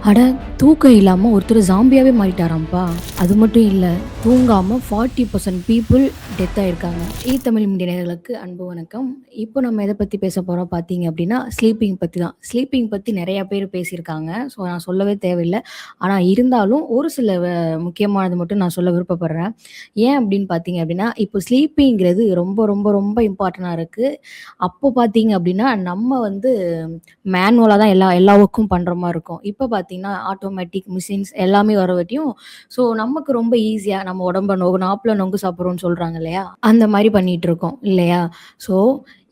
அட! தூக்கம் இல்லாம ஒருத்தர் ஜாம்பியாவே மாறிட்டாராம்ப்பா. அது மட்டும் இல்ல, தூங்காம 40% பீப்பிள் டெத் ஆயிருக்காங்க. தமிழ் மீடியா நேயர்களுக்கு அன்பு வணக்கம். இப்போ நம்ம எத பத்தி பேச போறோம் பார்த்தீங்க அப்டின்னா, ஸ்லீப்பிங் பத்தி தான். ஸ்லீப்பிங் பத்தி நெறைய பேர் பேசியிருக்காங்க. ஸோ நான் சொல்லவே தேவையில்ல. ஆனா இருந்தாலும் ஒரு சில முக்கியமானது மட்டும் நான் சொல்ல விருப்பப்படுறேன். ஏன் அப்டின்னு பார்த்தீங்க அப்டின்னா, இப்போ ஸ்லீப்பிங்கிறது ரொம்ப ரொம்ப ரொம்ப இம்பார்ட்டன்ட்டா இருக்கு. அப்போ பார்த்தீங்க அப்டின்னா, நம்ம வந்து மேனுவலா தான் எல்லா எல்லா ஒர்க்கும் பண்ற மாரி இருக்கும். இப்ப பார்த்தீங்கன்னா, ஆட்டோமேட்டிக் மிஷின்ஸ் எல்லாமே வரவாட்டியும், ஸோ நமக்கு ரொம்ப ஈஸியா நம்ம உடம்ப நாப்புல நொங்கு சாப்பிடுறோம்னு சொல்றாங்க இல்லையா? அந்த மாரி பண்ணிட்டு இருக்கோம் இல்லையா? ஸோ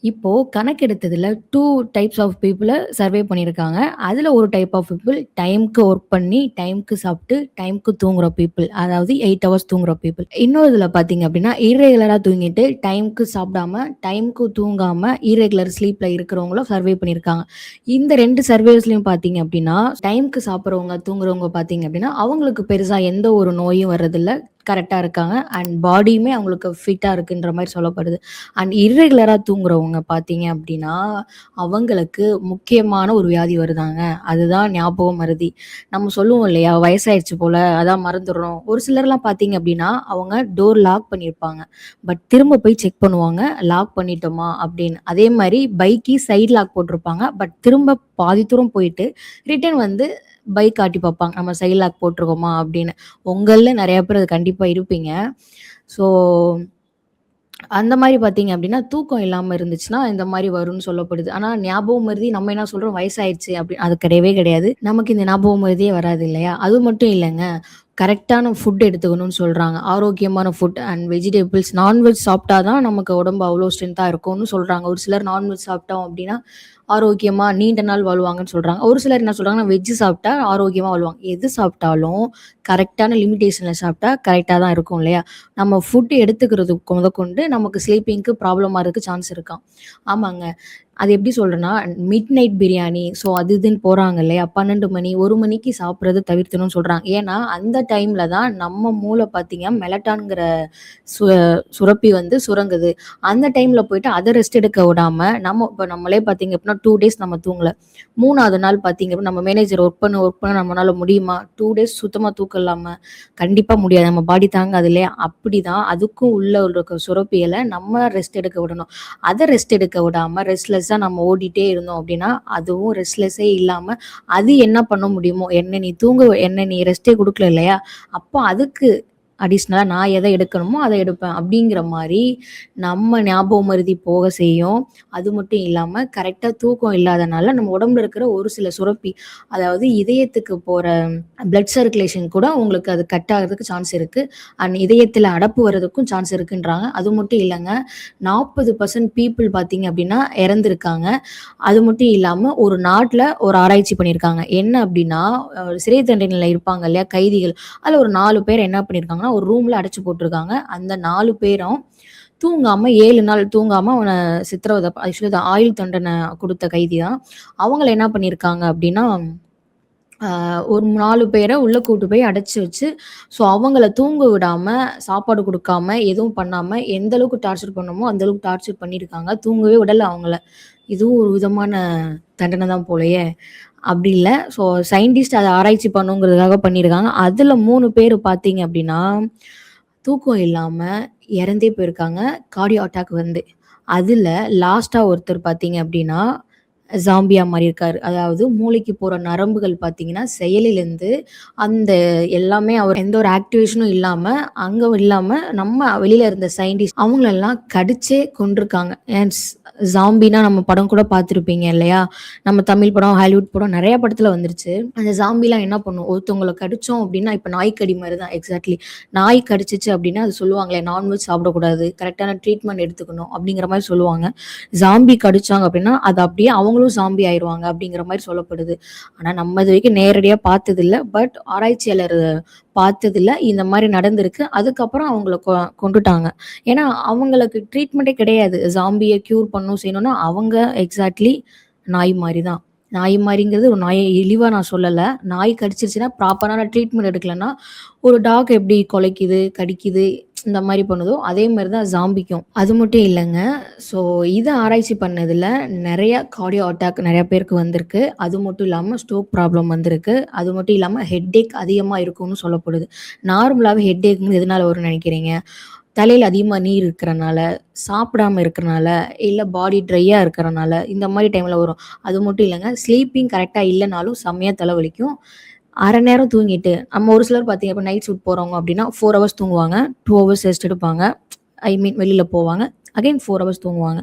இப்போ கணக்கெடுத்ததுல 2 டைப்ஸ் ஆஃப் பீப்பிள சர்வே பண்ணியிருக்காங்க. அதுல ஒரு டைப் ஆஃப் பீப்பிள் டைம்க்கு ஒர்க் பண்ணி, டைம்க்கு சாப்பிட்டு, டைம்க்கு தூங்குற பீப்பிள். அதாவது 8 ஹவர்ஸ் தூங்குற பீப்பிள். இன்னொரு இதுல பார்த்தீங்க அப்டின்னா, இர்ரெகுலரா தூங்கிட்டு, டைம்க்கு சாப்பிடாம, டைம்க்கு தூங்காம, இர்ரெகுலர் ஸ்லீப்ல இருக்கிறவங்கள சர்வே பண்ணியிருக்காங்க. இந்த 2 சர்வேஸ்லயும் பார்த்தீங்க அப்டின்னா, டைம்க்கு சாப்பிடுறவங்க, தூங்குறவங்க பார்த்தீங்க அப்டின்னா, அவங்களுக்கு பெருசா எந்த ஒரு நோயும் வர்றதில்ல. கரெக்ட்டா இருக்காங்க. அண்ட் பாடியுமே அவங்களுக்கு ஃபிட்டா இருக்குன்ற மாரி சொல்லப்படுது. அண்ட் இர்ரெகுலரா தூங்குறவங்க பார்த்தீங்க அப்டின்னா, அவங்களுக்கு முக்கியமான ஒரு வியாதி வருதாங்க. அதுதான் ஞாபக மறதி. நம்ம சொல்லுவோம் இல்லையா? வயசாயிருச்சு போல, அதான் மறந்துர்றோம். ஒரு சிலர்லாம் பார்த்தீங்க அப்டின்னா, அவங்க டோர் லாக் பண்ணியிருப்பாங்க. பட் திரும்ப போய் செக் பண்ணுவாங்க. லாக் பண்ணிட்டோமா அப்படின்னு. அதே மாரி பைக் கீ சைட் லாக் போட்டிருப்பாங்க. பட் திரும்ப பாதி தூரம் போயிட்டு, ரிட்டர்ன் வந்து பைக் காட்டி பார்ப்பாங்க. நம்ம சைட் லாக் போட்டிருக்கோமா அப்படின்னு. உங்கள்ல நெறைய பேர் அது கண்டிப்பா இருப்பீங்க. ஸோ அந்த மாரி பார்த்தீங்க அப்டின்னா, தூக்கம் இல்லாம இருந்துச்சுன்னா, இந்த மாரி வரும்னு சொல்லப்படுது. ஆனா ஞாபக மறதி நம்ம என்ன சொல்றோம் வயசாயிருச்சு அது கிடையவே கிடையாது. நமக்கு இந்த ஞாபக மறதியே வராது இல்லையா? அது மட்டும் இல்லங்க. கரெக்ட்டான ஃபுட் எடுத்துக்கணும்னு சொல்றாங்க. ஆரோக்கியமான ஃபுட் அண்ட் வெஜிடபிள்ஸ், நான்வெஜ் சாப்பிட்டா தான் நமக்கு உடம்பு அவ்ளோ ஸ்ட்ரென்த்தா இருக்கும்னு சொல்றாங்க. ஒரு சிலர் நான்வெஜ் சாப்பிட்டோம் அப்டின்னா, ஆரோக்கியமா நீண்ட நாள் வாழ்வாங்கன்னு சொல்றாங்க. ஒரு சிலர் என்ன சொல்றாங்கன்னா, வெஜ் சாப்பிட்டா ஆரோக்கியமா வாழ்வாங்க. எது சாப்பிட்டாலும் கரெக்ட்டான லிமிட்டேஷன்ல சாப்பிட்டா கரெக்ட்டா தான் இருக்கும் இல்லையா? நம்ம ஃபுட் எடுத்துக்கிறது முதற்கொண்டு நமக்கு ஸ்லீப்பிங்க்கு ப்ராப்ளம் ஆறதுக்கு சான்ஸ் இருக்காம். ஆமாங்க. அது எப்படி சொல்றேன்னா, மிட் நைட் பிரியாணி, ஸோ அது இதுன்னு போறாங்க இல்லையா? 12 மணி, 1 மணிக்கு சாப்பிடுறத தவிர்க்கணும்னு சொல்றாங்க. ஏன்னா, அந்த டைம்ல தான் நம்ம மூளை பார்த்தீங்கன்னா, மெலட்டான்ங்கிற சு சுரப்பி வந்து சுரங்குது. அந்த டைம்ல போயிட்டு அத ரெஸ்ட் எடுக்க விடாம, இப்ப நம்மளே பார்த்தீங்க அப்படின்னா 2 டேஸ் நம்ம தூங்கல. 3வது நாள் பார்த்தீங்க அப்படின்னா, நம்ம மேனேஜர் ஒர்க் பண்ண நம்மனால முடியுமா? 2 டேஸ் சுத்தமா தூக்கம் இல்லாம? கண்டிப்பா முடியாது. நம்ம பாடி தாங்காது இல்லையா? அப்படிதான் அதுக்கும் உள்ள இருக்க சுரப்பிகள நம்ம ரெஸ்ட் எடுக்க விடணும். அத ரெஸ்ட் எடுக்க விடாம, ரெஸ்ட்லெஸ்ஸா நம்ம ஓடிட்டே இருந்தோம் அப்படின்னா, அதுவும் ரெஸ்ட்லெஸ்ஸே இல்லாம, அது என்ன பண்ண முடியுமோ, என்ன நீ ரெஸ்ட்டே குடுக்கல இல்லையா? அப்போ அதுக்கு அடிஷ்னலா நான் எத எடுக்கணுமோ, அத எடுப்பேன். அப்படிங்கிற மாரி நம்ம ஞாபக மறதி போக செய்யும். அது மட்டும் இல்லாம, கரெக்ட்டா தூக்கம் இல்லாதனால நம்ம உடம்புல இருக்கிற ஒரு சில சுரப்பி, அதாவது இதயத்துக்கு போற பிளட் சர்க்குலேஷன் கூட உங்களுக்கு அது கட் ஆகுறதுக்கு சான்ஸ் இருக்கு. அண்ட் இதயத்தில அடப்பு வர்றதுக்கும் சான்ஸ் இருக்குன்றாங்க. அது மட்டும் இல்லங்க, 40% பீப்பிள் பார்த்தீங்க அப்படின்னா இறந்திருக்காங்க. அது மட்டும் இல்லாம ஒரு நாட்ல ஒரு ஆராய்ச்சி பண்ணியிருக்காங்க. என்ன அப்படின்னா, சிறை தண்டனையில இருப்பாங்க இல்லையா கைதிகள். அதுல ஒரு 4 பேர் என்ன பண்ணியிருக்காங்கன்னா, ஒரு ரூம்ல அடைச்சு போட்டுருக்காங்க. அந்த 4 பேரும் தூங்காம 7 நாள் தூங்காம அவன ஆக்சுவலி அது ஆயுள் தண்டனை குடுத்த கைதி தான். அவங்கள என்ன பண்ணியிருக்காங்க அப்படின்னா, ஆ ஒரு 4 பேர உள்ள கூட்டு போய் அடைச்சு வச்சு, ஸோ அவங்கள தூங்க விடாம, சாப்பாடு குடுக்காம, எதுவும் பண்ணாம, எந்த அளவுக்கு டார்ச்சர் பண்ணணுமோ, அந்த அளவுக்கு டார்ச்சர் பண்ணியிருக்காங்க. தூங்கவே விடல அவங்கள. இதுவும் ஒரு விதமான தண்டனை தான் போலயே! அப்படி இல்ல. ஸோ சயின்டிஸ்ட் அத ஆராய்ச்சி பண்ணுங்கிறதுக்காக பண்ணியிருக்காங்க. அதுல 3 பேரு பார்த்தீங்க அப்படின்னா, தூக்கம் இல்லாம இறந்தே போயிருக்காங்க. கார்டியோ அட்டாக் வந்து. அதுல லாஸ்ட்டா ஒருத்தர் பார்த்தீங்க அப்படின்னா, ஸாம்பியா மாறி இருக்காரு. அதாவது மூளைக்கு போற நரம்புகள் பார்த்தீங்கன்னா, செயலிழந்து அந்த எல்லாமே அவர் எந்த ஒரு ஆக்டிவேஷனும் இல்லாம, அங்க இல்லாம நம்ம வெளியில இருந்த சயின்டிஸ்ட் அவங்களெல்லாம் கடிச்சே கொன்றுக்காங்க. ஸாம்பின்னா நம்ம படம் கூட பார்த்துருப்பீங்க இல்லையா? நம்ம தமிழ் படம், ஹாலிவுட் படம் நெறைய படத்துல வந்துருச்சு. அந்த ஸாம்பிலாம் என்ன பண்ணும்? ஒருத்தவங்கள கடிச்சோம் அப்டின்னா, இப்ப நாய்க்கடி மாரி தான் எக்ஸாக்ட்லி. நாய் கடிச்சுச்சு அப்டின்னா, அது சொல்லுவாங்களே நான்வெஜ் சாப்பிடக்கூடாது, கரெக்ட்டான ட்ரீட்மெண்ட் எடுத்துக்கணும் அப்டிங்கிற மாரி சொல்லுவாங்க. ஸாம்பி கடிச்சாங்க அப்டின்னா, அது அப்டியே அவங்களும் ஸாம்பி ஆயிருவாங்க அப்டிங்கிற மாரி சொல்லப்படுது. ஆனா நம்ம இதுவரைக்கும் நேரடியா பார்த்ததில்ல. பட் ஆராய்ச்சியாளர் பார்த்ததுல இந்த மாரி நடந்திருக்கு. அதுக்கப்புறம் அவங்கள கொன்றுட்டாங்க. ஏன்னா, அவங்களுக்கு ட்ரீட்மெண்ட்டே கிடையாது. ஸாம்பிய க்யூர் பண்ணணும் செய்யணும்னா, அவங்க எக்ஸாக்ட்லி நாய் மாரி தான். நாய் மாரிங்கிறது ஒரு நாய இழிவா நான் சொல்லல. நாய் கடிச்சிருச்சுன்னா ப்ராப்பரான ட்ரீட்மெண்ட் எடுக்கலன்னா, ஒரு டாக் எப்படி கொலைக்குது, கடிக்குது இந்த மாரி பண்ணுதோ, அதே மாரி தான் ஸாம்பிக்கும். அது மட்டும் இல்லங்க. ஸோ இத ஆராய்ச்சி பண்ணதுல நெறைய கார்டியோ அட்டாக் நெறைய பேருக்கு வந்திருக்கு. அது மட்டும் இல்லாம ஸ்ட்ரோக் ப்ராப்ளம் வந்திருக்கு. அது மட்டும் இல்லாம ஹெட்டேக் அதிகமா இருக்கும்னு சொல்லப்படுது. நார்மலாவே ஹெட்டேக்ன்னு எதனால வரும்னு நெனைக்கிறீங்க? தலையில அதிகமா நீர் இருக்கிறனால, சாப்பிடாம இருக்கிறனால, இல்ல பாடி ட்ரையா இருக்கிறனால, இந்த மாரி டைம்ல வரும். அது மட்டும் இல்லங்க, ஸ்லீப்பிங் கரெக்ட்டா இல்லனாலும் செம்மையா தலைவலிக்கும். அரை நேரம் தூங்கிட்டு நம்ம ஒரு சிலர் பார்த்தீங்க இப்ப நைட் ஷிஃப்ட் போறவங்க அப்டின்னா 4 ஹவர்ஸ் தூங்குவாங்க. 2 ஹவர்ஸ் ரெஸ்ட் எடுப்பாங்க. ஐ மீன் வெளில போவாங்க. அகைன் 4 ஹவர்ஸ் தூங்குவாங்க.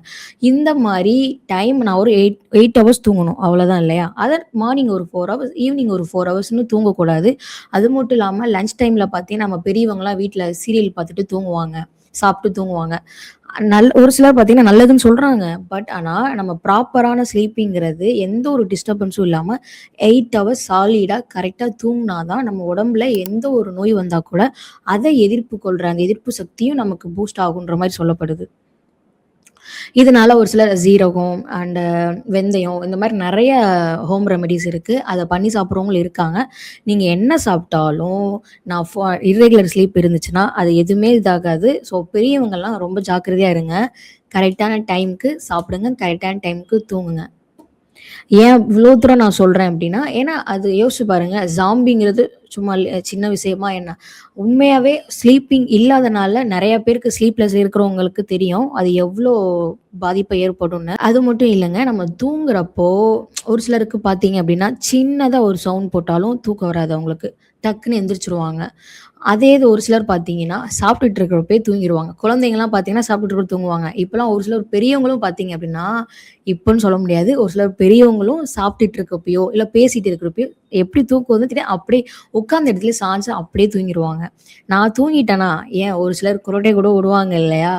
இந்த மாரி டைம் நான் ஒரு 8 ஹவர்ஸ் தூங்கணும். அவ்வளோதான் இல்லையா? அத மார்னிங் ஒரு 4 ஹவர்ஸ், ஈவினிங் ஒரு 4 ஹவர்ஸ்ன்னு தூங்கக்கூடாது. அது மட்டும் இல்லாம லஞ்ச் டைம்ல பார்த்தீங்கன்னா, நம்ம பெரியவங்கலாம் வீட்ல சீரியல் பார்த்துட்டு தூங்குவாங்க. சாப்ட்டு தூங்குவாங்க. ஒரு சிலர் பார்த்தீங்கன்னா நல்லதுன்னு சொல்றாங்க. பட் ஆனா நம்ம ப்ராப்பரான ஸ்லீப்பிங்கிறது எந்த ஒரு டிஸ்டர்பன்ஸும் இல்லாம 8 ஹவர்ஸ் சாலிடா கரெக்ட்டா தூங்குனா தான் நம்ம உடம்புல எந்த ஒரு நோய் வந்தா கூட அத எதிர்ப்பு கொள்ற அந்த எதிர்ப்பு சக்தியும் நமக்கு பூஸ்ட் ஆகுன்ற மாரி சொல்லப்படுது. இதனால ஒரு சிலர் சீரகம் அண்ட் வெந்தயம் இந்த மாரி நெறைய ஹோம் ரெமெடிஸ் இருக்கு. அத பண்ணி சாப்பிடுறவங்களும் இருக்காங்க. நீங்க என்ன சாப்பிட்டாலும் நான் இர்ரெகுலர் ஸ்லீப் இருந்துச்சுன்னா, அது எதுவுமே இதாகாது. ஸோ பெரியவங்கலாம் ரொம்ப ஜாக்கிரதையா இருங்க. கரெக்ட்டான டைம்க்கு சாப்பிடுங்க. கரெக்ட்டான டைம்க்கு தூங்குங்க. ஏன் இவ்ளோ தூரம் நான் சொல்றேன் அப்டின்னா, ஏன்னா அது யோசிச்சு பாருங்க. ஸாம்பிங்கிறது சும்மா சின்ன விஷயமா என்ன? உண்மையாவே ஸ்லீப்பிங் இல்லாதனால நெறைய பேருக்கு ஸ்லீப்லெஸ் இருக்கிறவங்களுக்கு தெரியும். அது எவ்ளோ பாதிப்ப ஏற்படும்னு. அது மட்டும் இல்லங்க. நம்ம தூங்குறப்போ ஒரு சிலருக்கு பார்த்தீங்க அப்டின்னா, சின்னதா ஒரு சவுண்ட் போட்டாலும் தூக்கம் வராது அவங்களுக்கு. டக்குன்னு எந்திரிச்சுருவாங்க. அதே இது ஒரு சிலர் பார்த்தீங்கன்னா, சாப்பிட்டுட்டு இருக்கிறப்பயே தூங்கிருவாங்க. குழந்தைங்கலாம் பார்த்தீங்கன்னா, சாப்பிட்டுட்டு கூட தூங்குவாங்க. இப்பலாம் ஒரு சிலர் பெரியவங்களும் பார்த்தீங்க அப்டின்னா, இப்பன்னு சொல்ல முடியாது. ஒரு சிலர் பெரியவங்களும் சாப்பிட்டுட்டு இருக்கப்பயோ, இல்ல பேசிட்டு இருக்கிறப்பயோ, எப்படி தூக்கம் வருதுன்னு தெரியாது. அப்படியே உட்கார்ந்த இடத்துலயே சாஞ்சு அப்படியே தூங்கிருவாங்க. நான் தூங்கிட்டேனா, ஏன் ஒரு சிலர் குறட்டை கூட விடுவாங்க இல்லையா?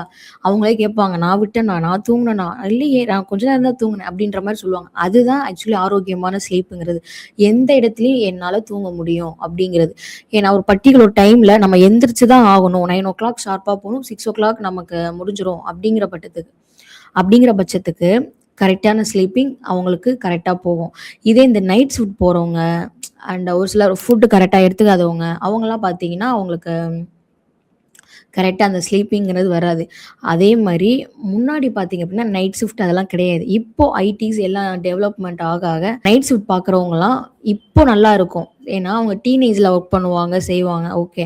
அவங்களே கேட்பாங்க, "நான் விட்டேனா? நான் தூங்குனேனா?" "இல்லையே, நான் கொஞ்ச நேரம் தான் தூங்குனேன்." அப்படின்ற மாரி சொல்லுவாங்க. அதுதான் ஆக்சுவலி ஆரோக்கியமான ஸ்லீப்புங்கிறது. எந்த இடத்துலயும் என்னால தூங்க முடியும் அப்படிங்கிறது. ஏன்னா ஒரு பர்ட்டிகுலர் டைம்ல நம்ம எந்திரிச்சு தான் ஆகணும். 9:00 ஷார்ப்பா போணும். 6:00 நமக்கு முடிஞ்சிரும் அப்படிங்கிற பட்சத்துக்கு கரெக்ட்டான ஸ்லீப்பிங் அவங்களுக்கு கரெக்ட்டா போகும். இதே இந்த நைட் ஷிஃப்ட் போறவங்க அண்ட் ஒரு சிலர் ஃபுட் கரெக்ட்டா எடுத்துக்காதவங்க, அவங்கலாம் பார்த்தீங்கன்னா, அவங்களுக்கு கரெக்ட்டா அந்த ஸ்லீப்பிங்கிறது வராது. அதே மாரி முன்னாடி பார்த்தீங்க அப்டின்னா, நைட் ஷிஃப்ட் அதெல்லாம் கிடையாது. இப்போ ஐடிஸ் எல்லாம் டெவலப்மெண்ட் ஆக நைட் ஷிஃப்ட் பார்க்குறவங்கலாம் இப்போ நல்லா இருக்கும். ஏன்னா, அவங்க டீனேஜ்ல ஒர்க் பண்ணுவாங்க, செய்வாங்க. ஓகே.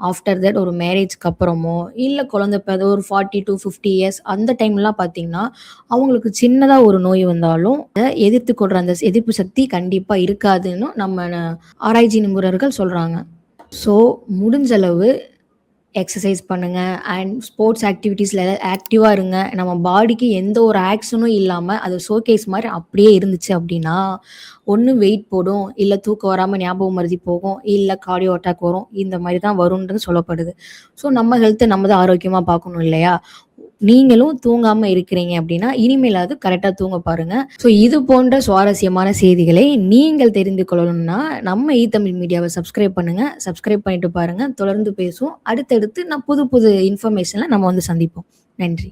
ஆஃப்டர் தட் ஒரு மேரேஜ்க்கு அப்புறமோ, இல்ல குழந்தை ஒரு 40 டூ 50 இயர்ஸ் அந்த டைம்லாம் பார்த்தீங்கன்னா, அவங்களுக்கு சின்னதா ஒரு நோய் வந்தாலும், அத எதிர்த்துக் கொள்ற அந்த எதிர்ப்பு சக்தி கண்டிப்பா இருக்காதுன்னு நம்ம ஆராய்ச்சி நிபுணர்கள் சொல்றாங்க. ஸோ முடிஞ்ச அளவு எக்ஸர்சைஸ் பண்ணுங்க அண்ட் ஸ்போர்ட்ஸ் ஆக்டிவிட்டீஸ்ல ஆக்டிவா இருங்க. நம்ம பாடிக்கு எந்த ஒரு ஆக்ஷனும் இல்லாம, அது ஷோகேஸ் மாரி அப்படியே இருந்துச்சு அப்படின்னா, ஒண்ணு வெயிட் போடும், இல்ல தூக்கம் வராம ஞாபக மறதி போகும், இல்ல கார்டியோ அட்டாக் வரும். இந்த மாரி தான் வரும்ன்றது சொல்லப்படுது. ஸோ நம்ம ஹெல்த்த நம்ம தான் ஆரோக்கியமா பார்க்கணும் இல்லையா? நீங்களும் தூங்காம இருக்கிறீங்க அப்படின்னா, இனிமேலாவது கரெக்ட்டா தூங்க பாருங்க. ஸோ இது போன்ற சுவாரஸ்யமான செய்திகளை நீங்கள் தெரிந்து கொள்ளணும்னா, நம்ம தமிழ் மீடியாவ சப்ஸ்கிரைப் பண்ணுங்க. சப்ஸ்கிரைப் பண்ணிட்டு பாருங்க. தொடர்ந்து பேசுவோம். அடுத்தடுத்து நான் புது புது இன்ஃபர்மேஷன்ல நம்ம வந்து சந்திப்போம். நன்றி.